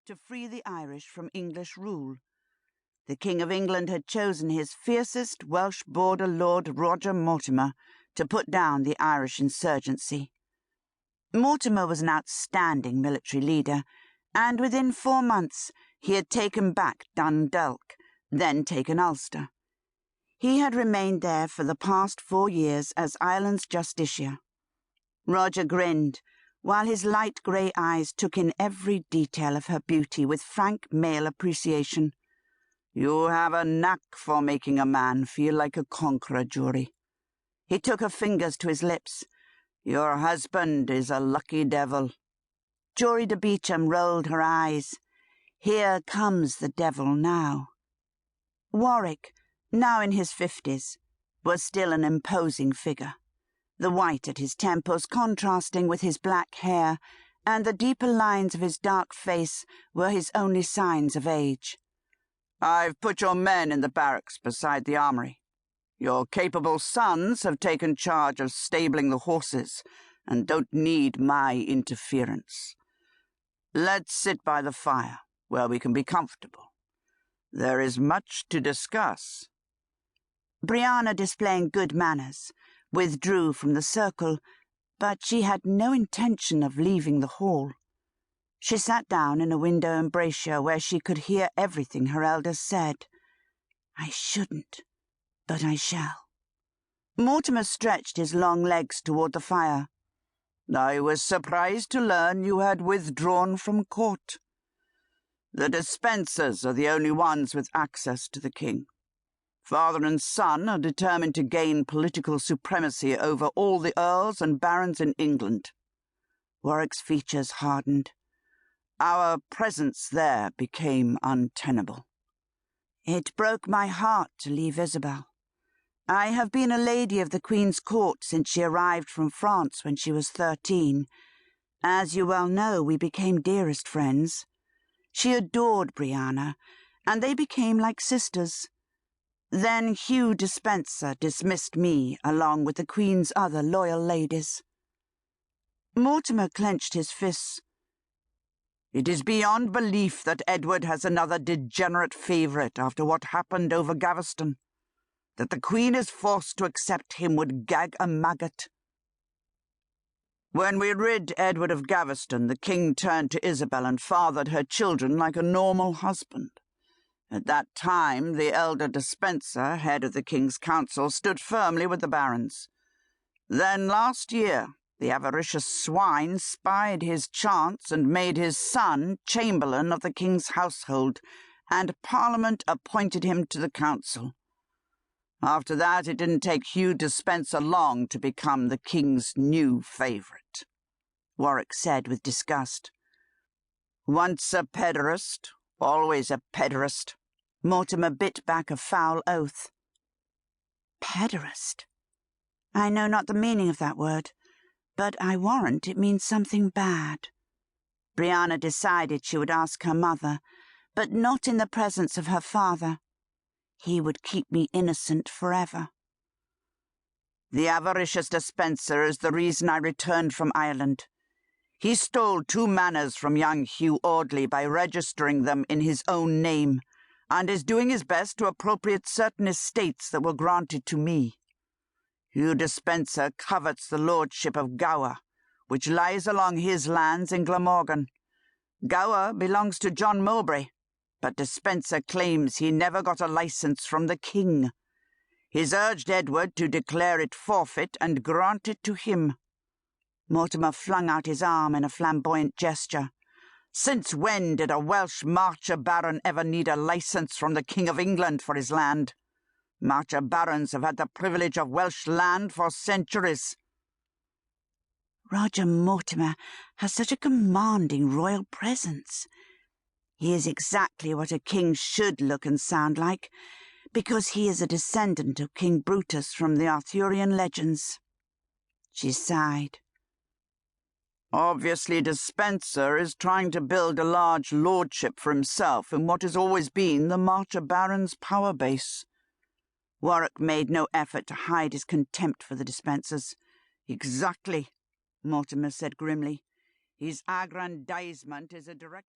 to free the Irish from English rule. The King of England had chosen his fiercest Welsh border lord Roger Mortimer to put down the Irish insurgency. Mortimer was an outstanding military leader, and within 4 months he had taken back Dundalk, then taken Ulster. He had remained there for the past 4 years as Ireland's justiciar. Roger grinned, while his light grey eyes took in every detail of her beauty with frank male appreciation. "You have a knack for making a man feel like a conqueror, Jory." He took her fingers to his lips. "Your husband is a lucky devil." Jory de Beauchamp rolled her eyes. Here comes the devil now. Warwick, now in his 50s, was still an imposing figure, the white at his temples contrasting with his black hair, and the deeper lines of his dark face were his only signs of age. "I've put your men in the barracks beside the armory. Your capable sons have taken charge of stabling the horses and don't need my interference. Let's sit by the fire, where we can be comfortable. There is much to discuss." Brianna, displaying good manners, withdrew from the circle, but she had no intention of leaving the hall. She sat down in a window embrasure where she could hear everything her elders said. "I shouldn't, but I shall." Mortimer stretched his long legs toward the fire. "I was surprised to learn you had withdrawn from court. The Despensers are the only ones with access to the king. Father and son are determined to gain political supremacy over all the earls and barons in England." Warwick's features hardened. "Our presence there became untenable. It broke my heart to leave Isabel. I have been a lady of the Queen's court since she arrived from France when she was 13. As you well know, we became dearest friends. She adored Brianna, and they became like sisters. Then Hugh Despenser dismissed me along with the Queen's other loyal ladies." Mortimer clenched his fists. "It is beyond belief that Edward has another degenerate favourite after what happened over Gaveston. That the Queen is forced to accept him would gag a maggot. When we rid Edward of Gaveston, the king turned to Isabel and fathered her children like a normal husband. At that time, the elder Despenser, head of the king's council, stood firmly with the barons. Then last year, the avaricious swine spied his chance and made his son chamberlain of the king's household, and Parliament appointed him to the council. After that, it didn't take Hugh Despenser long to become the king's new favourite," Warwick said with disgust. "Once a pederast, always a pederast." Mortimer bit back a foul oath. "Pederast? I know not the meaning of that word, but I warrant it means something bad." Brianna decided she would ask her mother, but not in the presence of her father. He would keep me innocent forever. "The avaricious Despenser is the reason I returned from Ireland. He stole 2 manors from young Hugh Audley by registering them in his own name, and is doing his best to appropriate certain estates that were granted to me. Hugh Despenser covets the lordship of Gower, which lies along his lands in Glamorgan. Gower belongs to John Mowbray, but Despenser claims he never got a licence from the king. He's urged Edward to declare it forfeit and grant it to him." Mortimer flung out his arm in a flamboyant gesture. "Since when did a Welsh Marcher Baron ever need a licence from the King of England for his land? Marcher Barons have had the privilege of Welsh land for centuries." "Roger Mortimer has such a commanding royal presence. He is exactly what a king should look and sound like, because he is a descendant of King Brutus from the Arthurian legends." She sighed. "Obviously Despenser is trying to build a large lordship for himself in what has always been the Marcher Baron's power base." Warwick made no effort to hide his contempt for the Despensers. "Exactly," Mortimer said grimly. "His aggrandizement is a direct